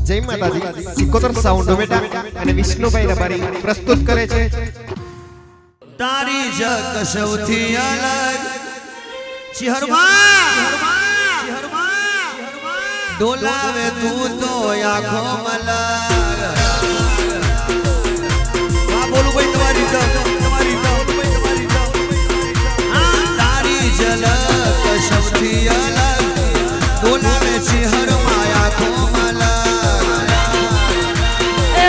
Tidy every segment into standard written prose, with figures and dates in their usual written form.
જય માતાજી સિકોતર સાઉન્ડ બેટા અને વિષ્ણુભાઈ રબારી પ્રસ્તુત કરે છે તારી જગ સૌથી અલગ શિહરમાં ડોલાવે તું તો આંખો મલગ આ બોલું ભાઈ તમારી તારી ઝલક સૌથી અલગ ડોલાવે શિહરમાં આંખો મલગ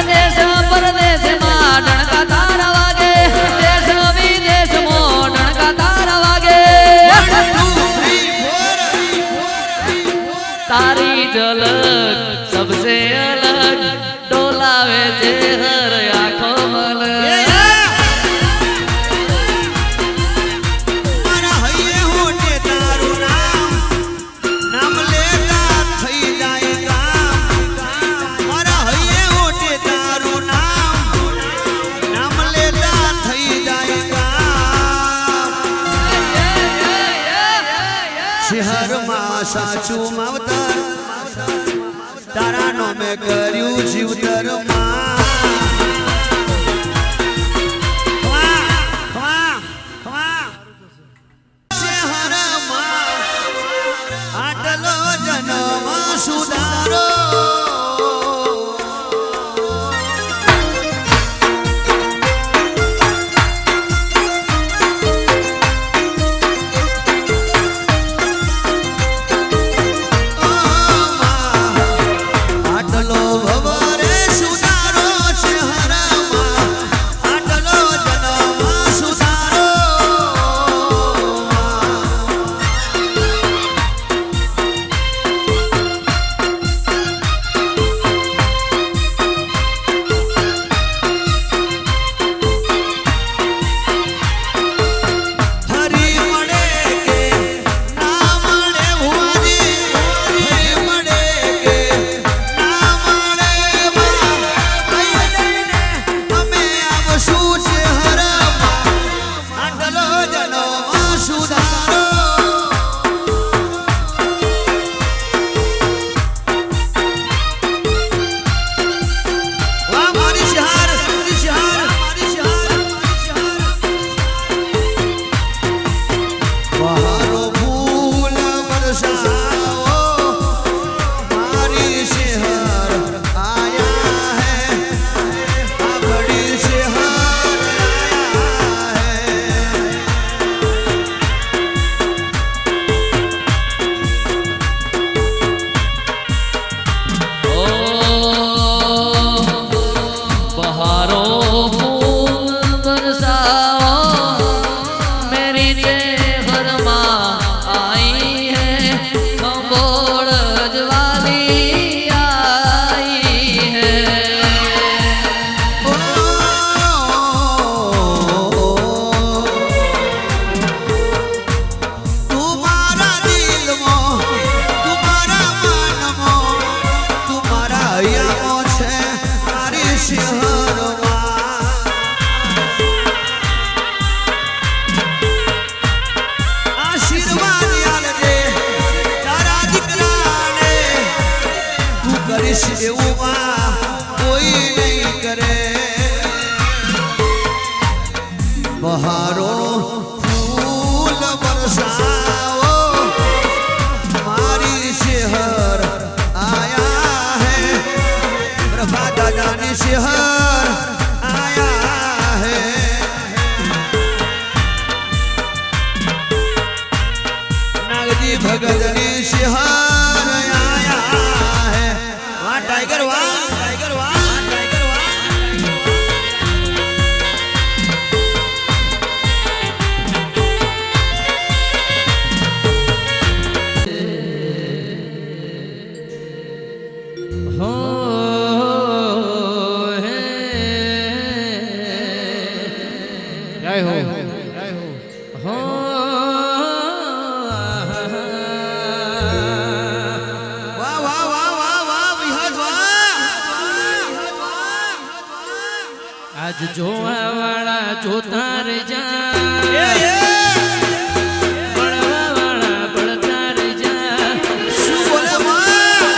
દેશ પરદેશમાં ડણકા તારા વાગે દેશ વિદેશમાં ડણકા તારા વાગે તારી ઝલક સબસે અલગ ડોલાવે છે હર આંખો મલક મારા હૈયે હોટે તારું નામ નામ લેતા થઈ જાય કામ મારા હૈયે હોટે તારું નામ લેતા થઈ જાય કામ શહેરમાં સાચું માવતર તારા નો મેં કર્યું જીવતરમાં આટલો જન્મ સુધારો આટલો ભવરે સુધારો શહેરમાં આટલો જન્મ સુધારો હરી મળે કે ના મળે હુવાજી હરી મળે કે ના મળે માં કઈ દઈને અમે આવશું શહેરમાં આટલો જન્મ સુધારો વાહ મારી શહેર મારી શહેર મારી શહેર બહારો ફૂલ બરસાઓ મારી શહેર આયા હૈ આ બડી શહેર આયા હૈ ओ बहारो फूल बरसाओ मेरी देहरमा आई है कंबोड़ ज्वाली आई है तुम्हारा दिल मो तुम्हारा मन मो तुम्हारा यामो छे तारी शहरमा आशीर्वाद आलजे तारा દીકરાને તું કરીશ એવું માં કોઈ નહીં કરે બહારો ફૂલ બરસાઓ મારી શહેર આયા હૈ પ્રભા દાદાની શહેર આયા હૈ નાગજી ભગતની શહેર આયા હૈ વાહ ટાઈગર વાહ ટાઈગર વાહ ટાઈગર વાહ हो જય હો हो વાહ વાહ વાહ વાહ વાહ વિહદ વાહ आज જોવા વાળા જોતા રે જા પડવા વાળા પડતા રે જા શું બોલે માં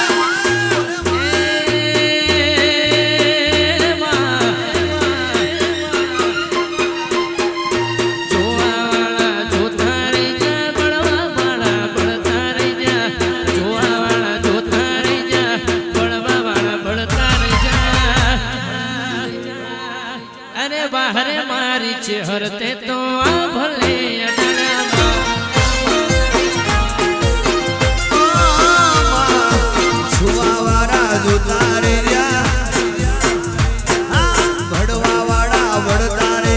ચહર તે તો આ ભલે અડાડામાં છુવાવાળા જોતા રે ભડવાવાળા વળતા રે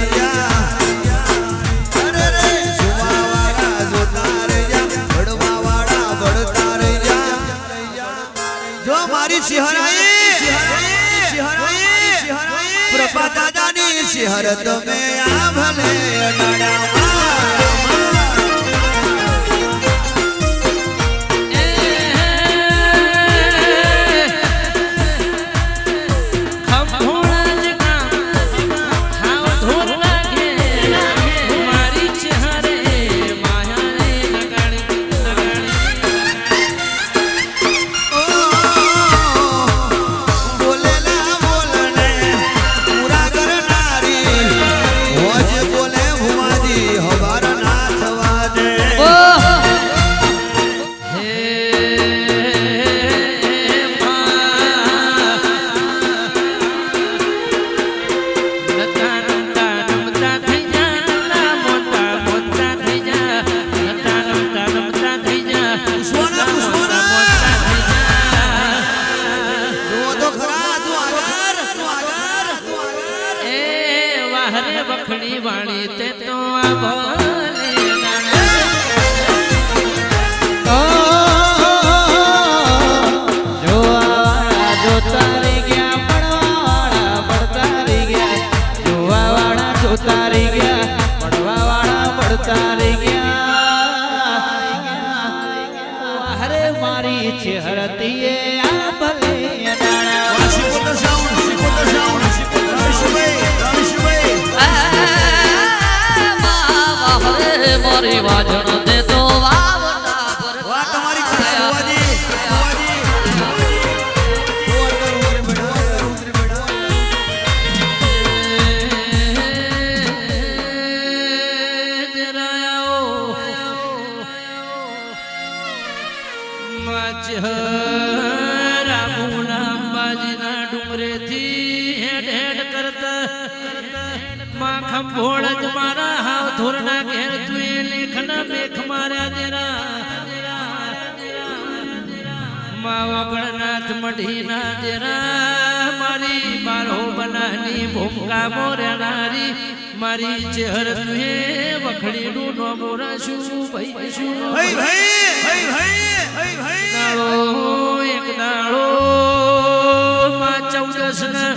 અરે રે છુવાવાળા જોતા રે ભડવાવાળા વળતા રે જો મારી સિંહરાઈ પ્રભા દાદાની સિંહર તમે આ ભલે વખણી વાળી તે તો આ ભલે જો તારી ગયા પડવાવાળા પડતા રહી ગયા જોવાવાળા જોતા રહી ગયા પડવાવાળા પડતા રહી ગયા હરે મારી છે હરતીએ આ ભલે મારી વાજણ દે તો વાવના પર વાહ તમારી ખુવાજી રામુના અંબાજીના ડુંગરેથી હેડ હેડ કરતા માં ખંભોળ જ મારા હાવ ધોરના ઘેર તું લેખના મેખ માર્યા દેરા માં વગણનાથ મઢીના દેરા મારી બારો બનાની ભૂમકા મોરનારી મારી ચહેર તુએ વખડીનું નો મોરાશું ભાઈ શું દાડો એક દાડો માં 14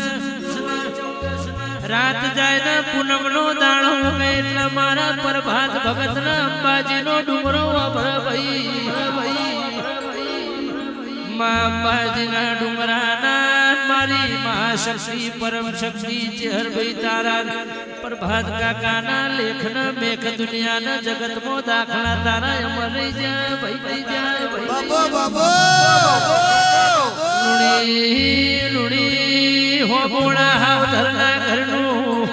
રાત જાય ને પૂનમ નો દાડો ઉગે એટલે મારા પ્રભાત ભગત ના અંબાજી નો ડુંગરો અંબાજી ના ડુંગરાના મારી મહાશક્તિ પરમ શક્તિ ચેહર ભાઈ તારા પ્રભાત કાકાના લેખન મેઘ દુનિયાના જગતમાં દાખલા તારા અમર રહી જાય ભાઈ જાય બાબો બાબો રૂડી હો બોડા હાવધરના ઘરનું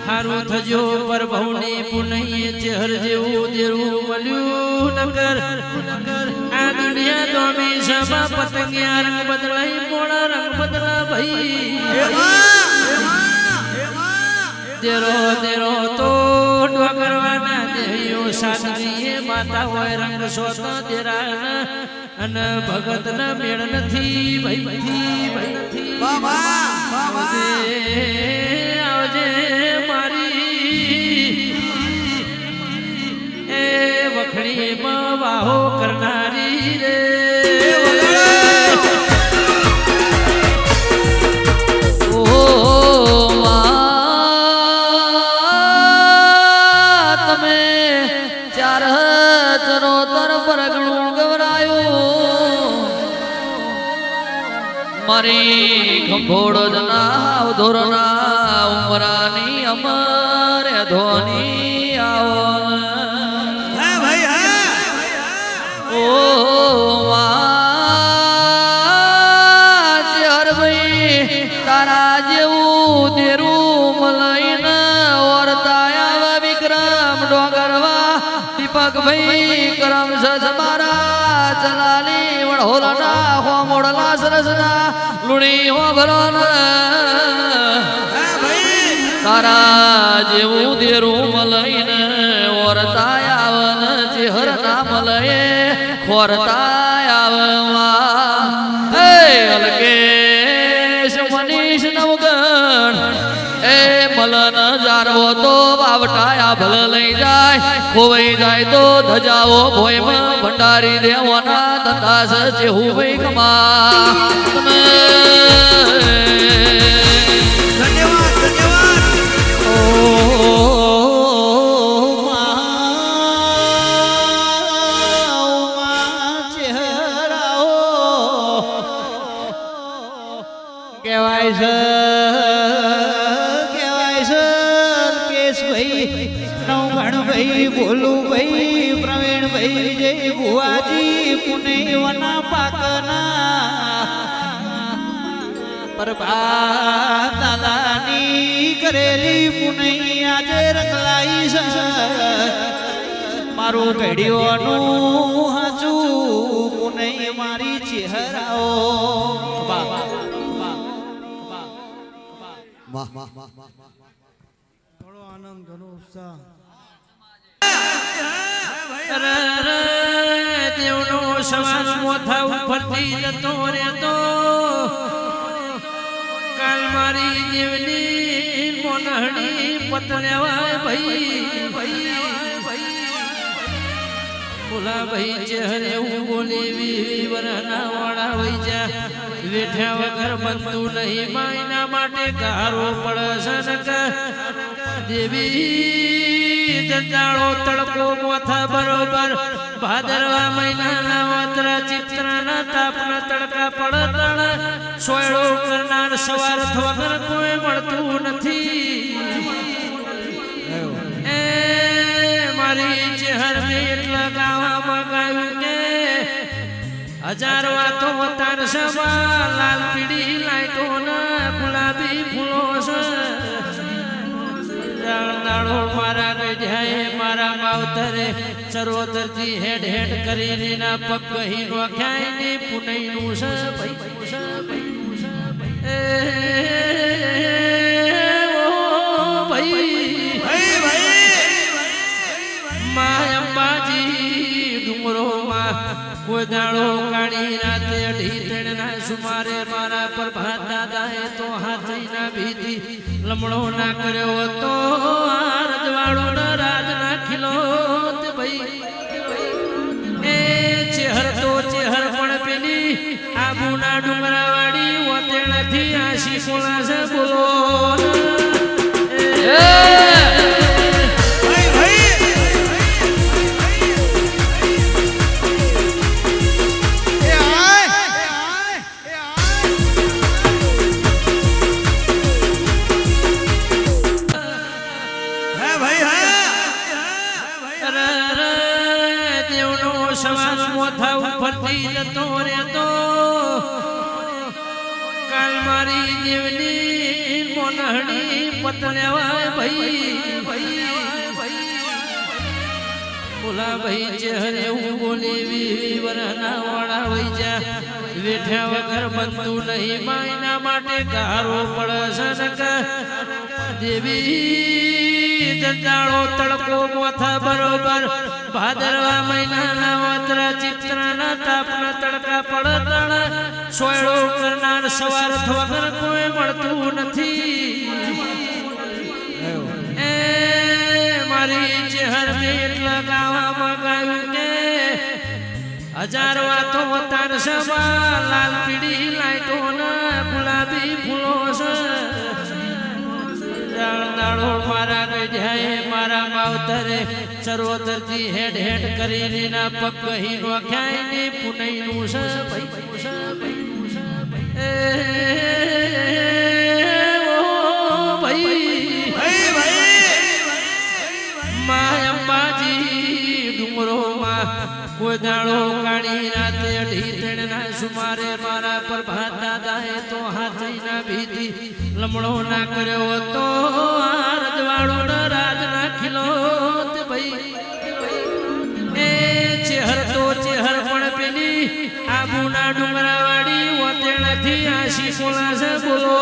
હારું થજો પ્રભુની પુનૈયે ચહેર જેવું દેરું મળ્યું નગર આ દુનિયા દોમી સભા પતંગિયા રંગ બદલાઈ મોડા રંગ બદલા ભાઈ દેરો દેરો તો ડોગરવાના દેવીઓ સાધવીએ માતા હોય રંગ સોતો દેરા અને ભગત ના મેળ નથી ભાઈ આવજે મારી એ વખડી માં વાહો કરનારી રે તમે ચાર ચરોતર પરગણું ગવરાયું મારી ખંભોળ જના ધોરના ઉમરાની અમારે ધોની આવો ઓ ચેહર ભાઈ તારા જેવું દેરું મલાઈને ઓરતાયા વિક્રમ ડોગરવા દીપક ભાઈ કરમ સજમારા ચલાલી વડહોલના હો મોડલા સરસના લુણી હો ભરોના તારા જેવું દેરું મલઈને ઓરતા આવન ચેહર ના મલયે ખોરતા આવવા એ અલકેશ મનીષ નવગણ એ મલન જારવો તો બાવટાયા ભલ લઈ જાય ખોવાઈ જાય તો ધજાવો ભોયમાં ભંડારી દેવાના ધંધાસ જેવું ભાઈ કમા તમે ધન્યવાદ ધન્યવાદ કહેવાય છે કેશભાઈ નવગણભાઈ ભોલુભાઈ પ્રવીણભાઈ જય ભુવાજી પુનૈવના પાકના પ્રભાત દાદાની કરેલી પુનઈ આજે રંગલાઈ છે મારું ઘડીઓનું હાચું પુનઈ મારી ચહેરાઓ વાહ ઘણો આનંદ ઘણો ઉત્સાહ દેવનો સવાલ મોથા ઉપરથી જતો રહેતો કાલ મારી દેવની મોનહણી પતલેવાય ભાઈ બોલા ભાઈ ચહેરે હું બોલી વી વરના વાળા વઈ જા વેઠ્યા વગર બનતું નહીં માયના માટે ગારો પડે દેવી જંજાળો તડકો મોથા બરોબર ભાદરવા મહિનાના વાતરા ચિત્રાના તાપના તડકા પડતળ સોયડો કરનાર સવાર વગર કોઈ મળતું નથી એ મારી ચહેર મેં એટલા ગાવામાં ગાયું કે હજાર વાતો તાર સભા લાલ પીડી લાઈટો ના ગુલાબી ફૂલો નાળો મારા ગઢ્યાએ મારા માવતરે સરોવરથી હેડ હેડ કરીને ના પગ કહી નોખ્યાય ને પુનઈનું છે ભાઈ અંબાજી ડુંગરોમાં કોઈ દાડો કાઢી રાતે અઢી ત્રણના સુમારે મારા પર ભાત દાદાએ તો હાથીના ભીતી લમણો ના કર્યો તો રજવાડો ન રાજ નાખીલો ભાઈ એ ચેહર તો ચેહર પણ પેલી આબુના ડુંગરા વાળી ઓતે નથી આશી કોલા છે બોલો સવાલ મોથા ઉપરથી જતો રહેતો કાલ મારી દેવની મોનહણી પતલેવાય ભાઈ બોલા ભાઈ ચહેરે હું બોલી વી વરના વાળા વઈ જા વેઠ્યા વગર બનતું નહીં માયના માટે ગારો પડે દેવી જંજાળો તડકો મોથા બરોબર ભાદરવા મહિનાના વાતરા ચિત્રાના તાપના તડકા પડતળ સોયડો કરનાર સવાર વગર કોઈ મળતું નથી એ મારી ચહેર મેં એટલા ગાવામાં ગાયું કે હજાર વાતો તાર સભા લાલ પીડી લાઈટો ના ગુલાબી ફૂલો નાળો મારા ગઢ્યાએ મારા માવતરે સરોવરથી હેડ હેડ કરીને ના પગ કહી નોખ્યાય ને પુનઈનું છે ભાઈ અંબાજી ડુંગરોમાં કોઈ દાડો કાઢી રાતે અઢી ત્રણના સુમારે મારા પર ભાત દાદાએ તો હાથીના ભીતી લમણો ના કર્યો તો રજવાડો ન રાજ નાખીલો ભાઈ એ ચેહર તો ચેહર પણ પેલી આબુના ડુંગરા વાળી ઓતે નથી આશી કોલા છે બોલો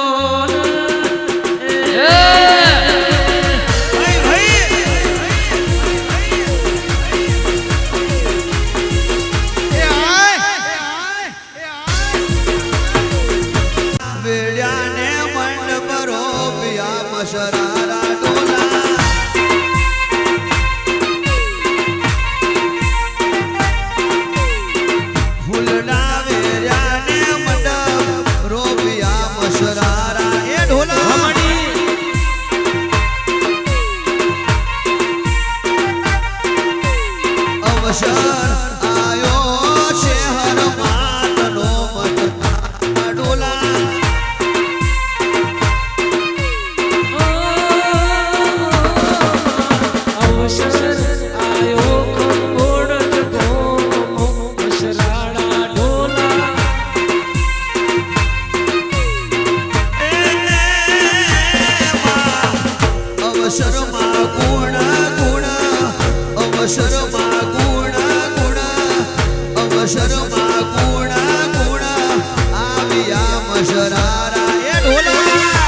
મશરારા એ ઢોલા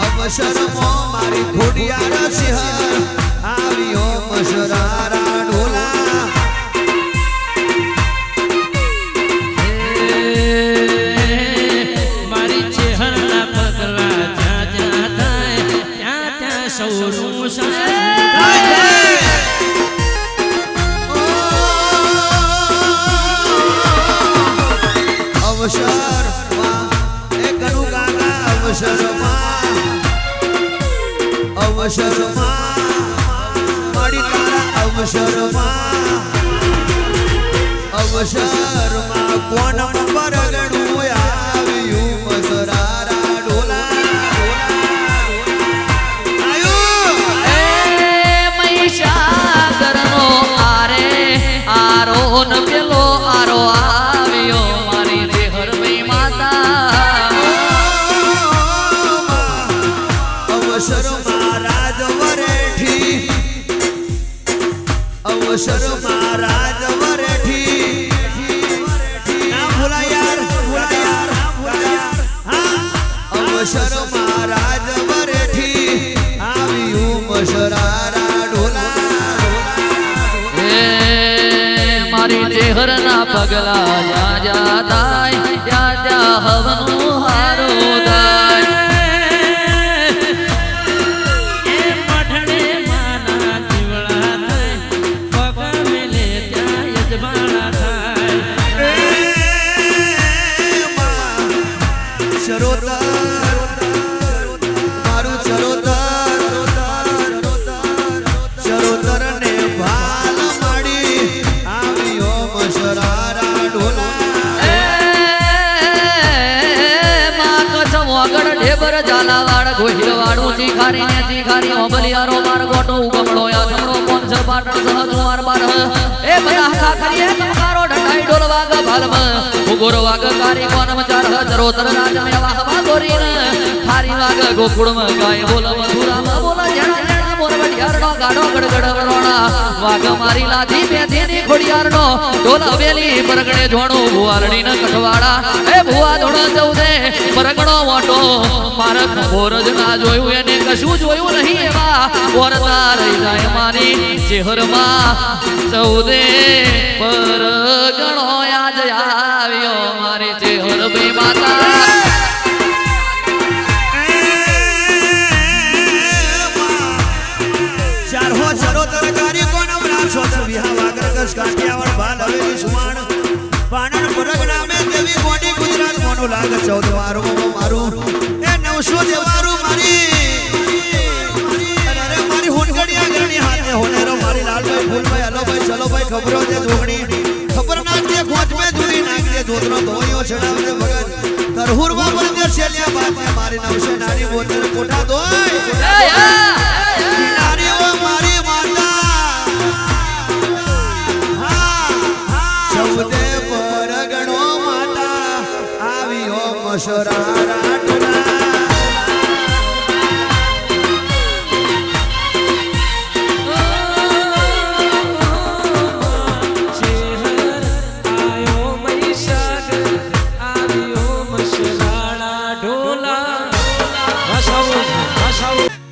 અવસરમો મારી ખોડિયાર સિંહર આવ્યો મશરારા ઢોલા મારી ચેહરના પગલા જ્યાં જ્યાં થાય ત્યાં ત્યાં સૌનું સાથ અવસરમાં એ કરું કાકા અવસરમાં મારી તારા અવસરમાં કોણ પરગણું આવ્યું મસરારા ઢોલા મહીસાગરનો આરે આરો ન પેલો આરો આવ્યો મારી દેહરમય માતા અવસરમાં રાજવરેઠી અવસરમાં રાજવરેઠી ના ભૂલા યાર અવસરમાં રાજવરેઠી આવ્યું મશરારા ઢોલા મારી ચેહરના પગલા જ્યાં જ્યાં થાય ત્યાં ત્યાં હવનું હારું થાય એ મઢડે માના જીવડા થાય પગ મેલે ત્યાં યજમાના થાય ચરોતર મારું ચરોતર ને ભાલ માડી આવ્યો મશરારા ઢોલા વગડ ઢેબર ઝાલાવાડ ગોહિલવાડું ચીખારી ઓબલિયારો માર ગોટો ઉગમડો યાથમડો પોંચ પાટણ સહજુવાર બાર એ બધા ખાખરીએ તમકારો ઢટાઈ ઢોલ વાગ ભાલમ ઉગોર વાગ કારી કોનમ ચાર ચરોતર રાજ મેવા હવા ગોરીન ખારી વાગ ગોકુળમ ગાય બોલ મથુરામાં બોલ જેણા જેણા મોર વઢિયારનો ગાડો ગડગડ વરોણા વાગ મારી લાધી બેધીની ખોડિયારનો ઢોલ હવેલી પરગડે જોણું ભુવારણી ન કઠવાડા એ ભુવા ધોણો ચૌદે પરગણો મોટો મારક બોરજ ના જોયું એને કશું જોયું નહીં એવા બોરતા રહી જાય મારી ચેહરમાં ચૌદે પરગણો યાદ આવ્યો મારી ચેહર બે માતા ચારહો ચરોતર કારી કોનમ રાસો વિહા વાગરકસ કાઠિયાવાડ ભાલ હવેલી સુવાણ પાણન પરગણા મે દેવી ગોડી ગુજરાત મોનો લાગ 14 વારો મારું એ 900 દેવારું મારી અરે મારી હોનગડિયા ગરણી હાથે હોનેરો મારી લાલભાઈ ફૂલભાઈ હલોભાઈ ચલોભાઈ ખબરો દે જોગણી ખબર નાખ દે ખોજ મે જુડી નાખ દે ધોતરો ધોયો છડાવને ભગત તરહુરમાં બંદર છેલ્યા બાદ મારી 900 નારી બોતર કોઠા દોય નારીઓ મારી માતા સૌદે પરગણો માતા આવ્યો મશરારા ઢોલા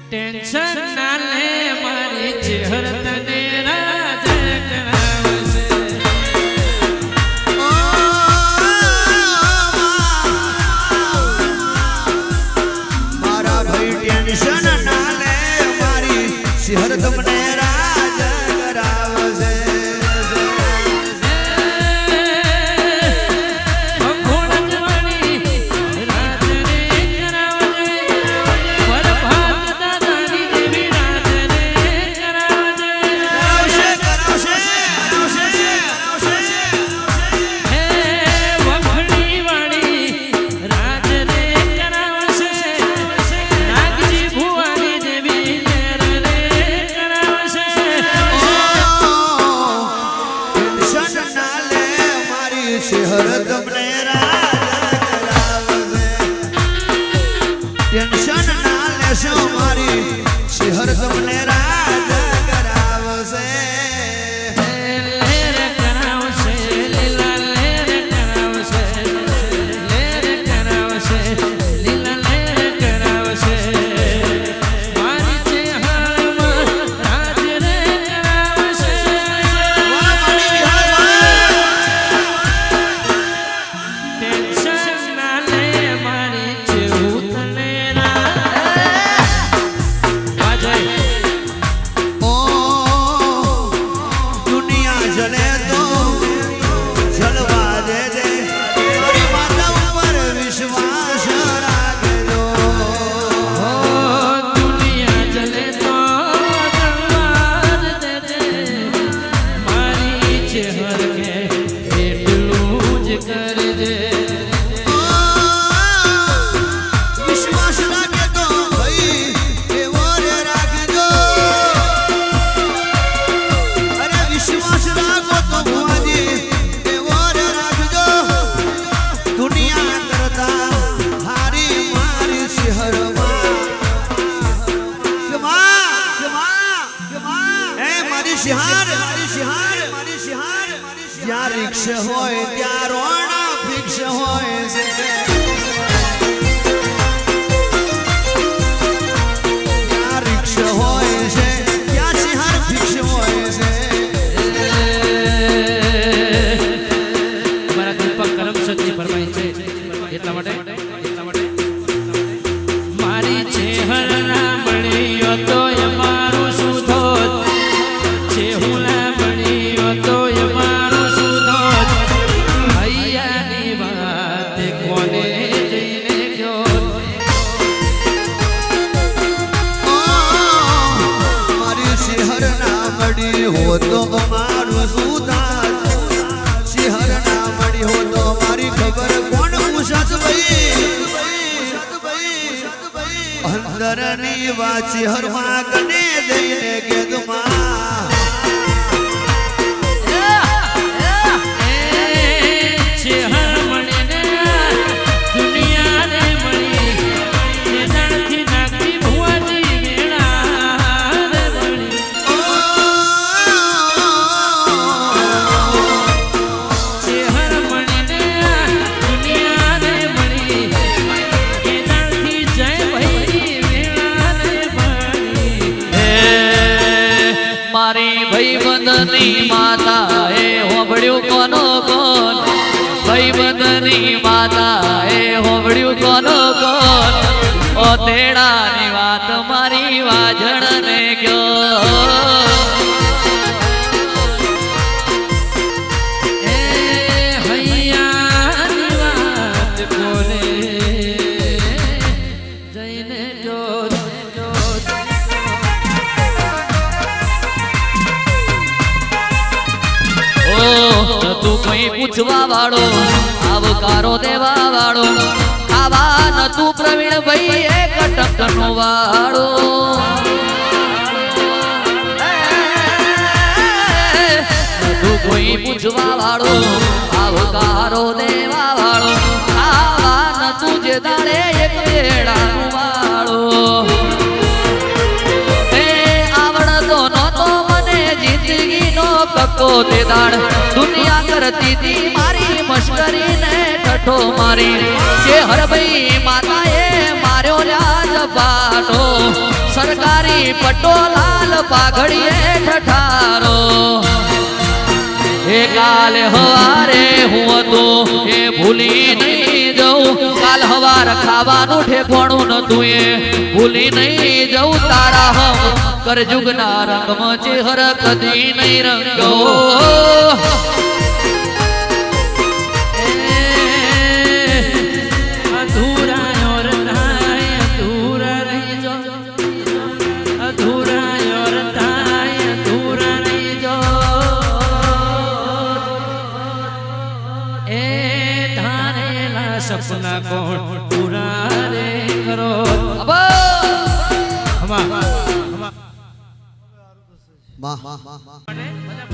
ટેન્શન ના લે મારી ચેહર તને રાજ કરાવશે મારા ભાઈ ટેન્શન ના લે મારી શહેર તમને રાજ કરાવશે શહેર તમને રાજ કરાવશે ટેન્શન ના લેશો મારી શહેર તમને રાજ કરાવશે ને તો જલવા દેજે મારી માતા ઉપર વિશ્વાસ રાખજો દુનિયા ચલે તો જલવા જ દેજે મારી ચહેર કે એટલું જ કરજે વિશ્વાસ રાખે તો ભાઈ એવો રે રાખજો અરે વિશ્વાસ રાખો તો ભુવાજી એવો રે રાખજો દુનિયા કરતા હારી મારી શહેરમાં એ મારી શિહાર જ્યાં રીક્ષ હોય ત્યાં રોણા ભિક્ષ હોય છે જ્યાં રીક્ષ હોય છે ત્યાં શિહાર ભિક્ષ હોય છે મારા દીપક કરમસદની ફરમાઈ છે એટલા માટે મારી ચહેર ના મળ્યો તો મારું શું થોત ચહેર ના મળ્યો તો મારું શું થોત હૈયાની વાત કોને જઈને ગયો મારી શિહર ના મળી હો તો મારું સુધાર શિહર ના મળી હો તો મારી ખબર કોણ પૂછત ભાઈ અંદર ની વાત શિહર માં કને જઈને કેદમાં ચહેર મળીને દુનિયાને મળી એ દાણથી નાખી ભુવાજી વેળાને મળી ચહેર મળીને દુનિયાને મળી એ દાણથી જય ભાઈ વેળાને મળી મારી ભાઈબંધની માતા એ હોંભળ્યું કોનો કોણ ભાઈબંધની માતા એ હોંભળ્યું કોનો કોણ ઓ તેડાની વાત મારી વાજણને ગયો એ હૈયાની વાત કોને જઈને જોત ઓ તું કોઈ પૂછવા વાળો આવકારો દેવા વાળો આવા ન તું પ્રવીણ ભાઈ એક ટકનો વાળો તું કોઈ પૂછવા વાળો આવકારો દેવા વાળો આવા ન તું જે દાડે એક વેળાનું વાળો આવડતો નતો મને જિંદગીનો કક્કો તે દાડ દુનિયા કરતી હતી મારી મશ્કરીને ઠઠો મારી જે હરભાઈ માતાએ માર્યો રાજ પાટો સરકારી પટ્ટો લાલ પાઘડીએ ઠઠારો એ કાલે હવારે હું હતો એ ભૂલી નહીં જઉં કાલ હવાર ખાવાનું ઠેકોણું નતું એ ભૂલી નહીં જઉં તારા હમ કરજુગના રંગમાં ચહેર કદી નહીં રંગો અધૂરા ઓર થાય અધૂરા રહી જો અધૂરા ઓર થાય અધૂરા રહી જો એ ધારેલા સપના કોણ પૂરા રે કરો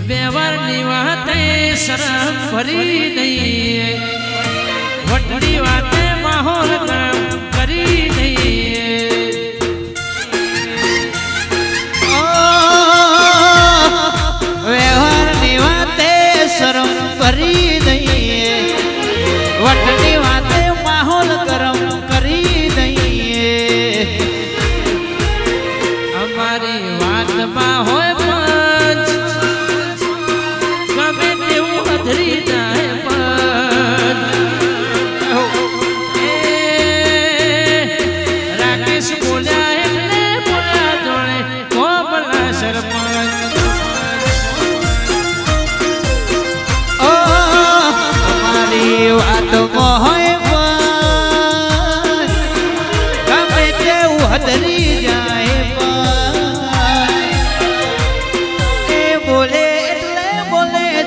વ્યવહારની વાતે શરમ ભરી નહીં વટની વાતે માહોલ ગરમ કરી નહીં વ્યવહારની વાતે શરમ ભરી નહીં વટની વાતે માહોલ ગરમ કરી નહીં અમારી વાતમાં હોય ગમે તેવું અધરી જાય પણ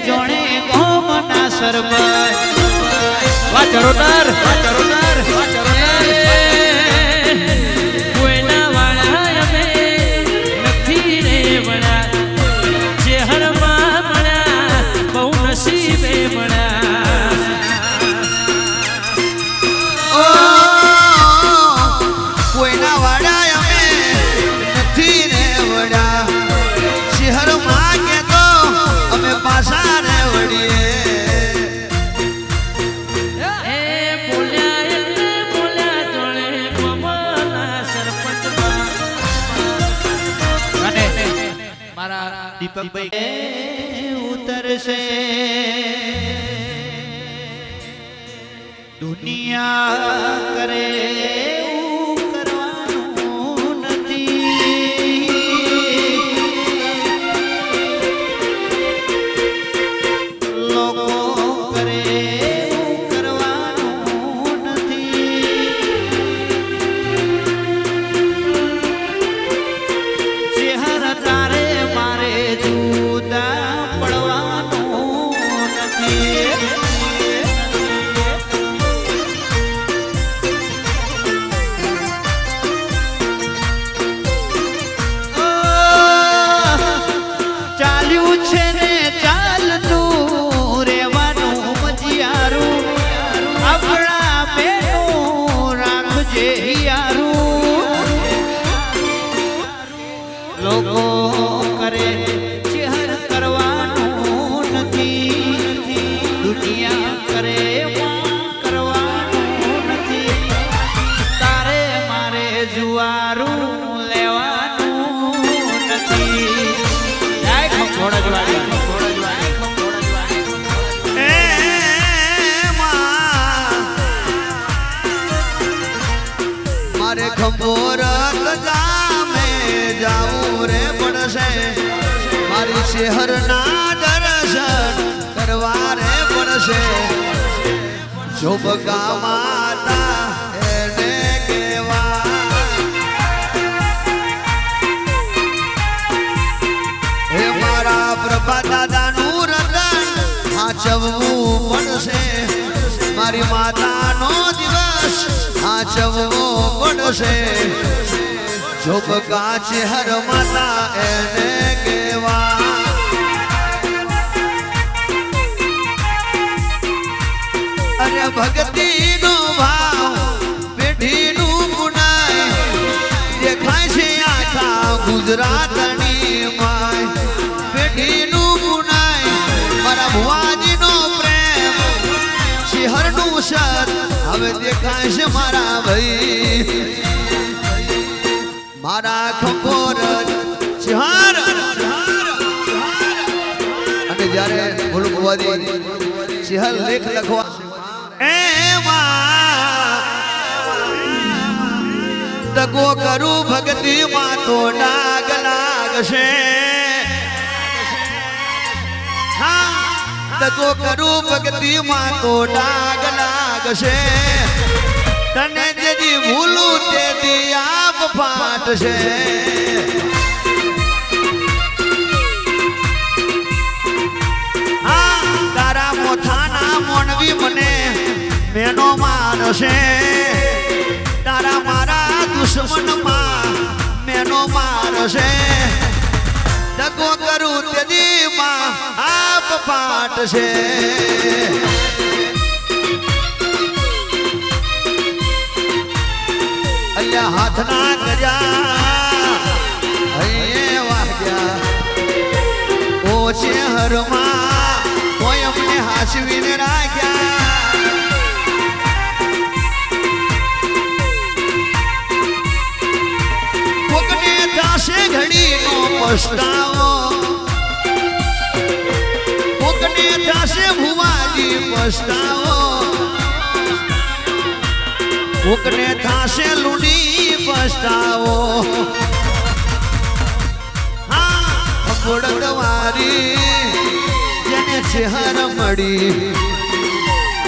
જોણે ગોમના સરબત વાહ ચરોતર કોઈના વાળા અમે નથી રે વણા ચહેરમાં મળ્યા બહુ નસીબે મળ્યા કોઈના વાડા અમે નથી રે વડા શહેરમાં કે તો અમે પાછા રે વડીએ દીપકભાઈ ઉતરશે દુનિયા કરે એવું કરવાનું નથી લોકો કરે એવું કરવાનું નથી ચહેરા તારે મારે જુદા પડવાનું નથી ચાલ્યું છે ને ચાલતું રેવાનું મજિયારું આપણા બેનું રાખજે યારું લોકો કરે ચહેર કરવાનું નથી દુનિયા કરે કરવાનું નથી તારે મારે જુવારું લેવાનું નથી મારે ખબર જામે જાવું રે પડશે મારી શહેરના દર્શન કરવા રે પડશે શોભકા માતા એને કેવા હે મારા પ્રભા દાદાનું રતન સાચવવું પડશે મારી માતાનો દિવસ સાચવવો પડશે શોભકા ચહેર માતા એને કેવા અરે ભક્તિનો ભાવ પેઢીનું પુનાય દેખાય છે આખા ગુજરાતની માય પેઢીનું પુનાય મારા ભુવાજીનો પ્રેમ શહેરનું સત હવે દેખાય છે મારા ભાઈ મારા ખંભોર ચહાર અને જ્યારે બોલું ભુવાજી ચહેર લેખ લખવા દગો કરું ભક્તિ માં તો ડાગ લાગશે દગો કરું ભક્તિ માં તો ડાગ લાગશે તને જેથી ભૂલું તેથી આપ ફાટશે તારા મોથાના મોનવી મને મેનો મારશે તારા મારા દુશ્મનમાં મેનો મારશે દગો કરું તેથી માં આપ ફાટશે અહીંયા હાથના કર્યા અહીંયા વાગ્યા ઓછે હરમાં કોઈ અમને હાસવીને રાખ્યા કોકને થશે ઘડીનો પસ્તાવો કોકને થશે ભુવાજી પસ્તાવો કોકને થશે લૂણી પસ્તાવો ગોળદવારી જેને ચહેર મળી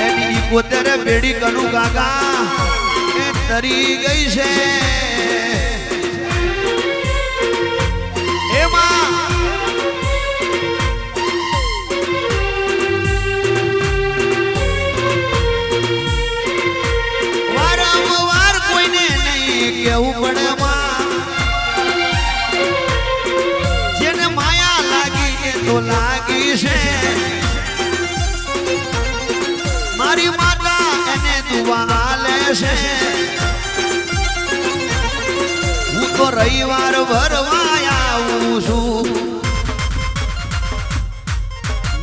એની 71 બેડી કનું કાકા એ તરી ગઈ છે છે હું તો રવિવાર ભરવા આવું છું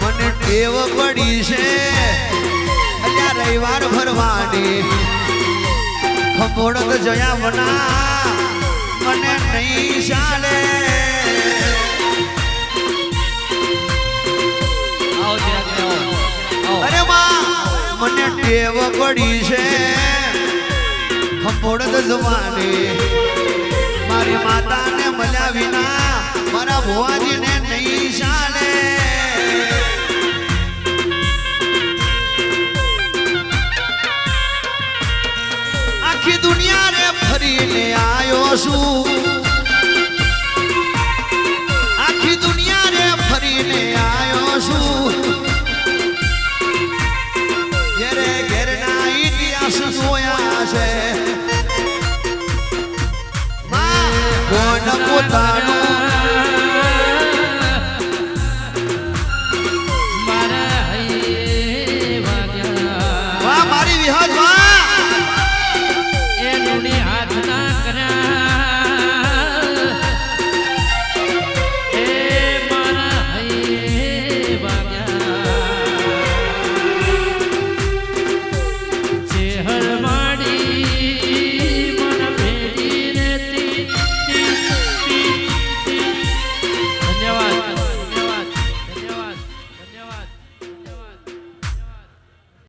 મને ટેવ પડી છે અલ્યા રવિવાર ભરવાની ખંભોળત જયા વના મને નહીં ચાલે આવો ચિરાગ આવો અરે માં મને ટેવ પડી છે ખંભોળત જવાની મારી માતાને મળ્યા વિના મારા ભુવાજીને નહીં ચાલે આખી દુનિયા રે ફરીને આવ્યો છું આખી દુનિયા રે ફરીને આવ્યો છું ઘેરે ઘેરના ઇતિહાસ જોયા છે કોણ પોતાનું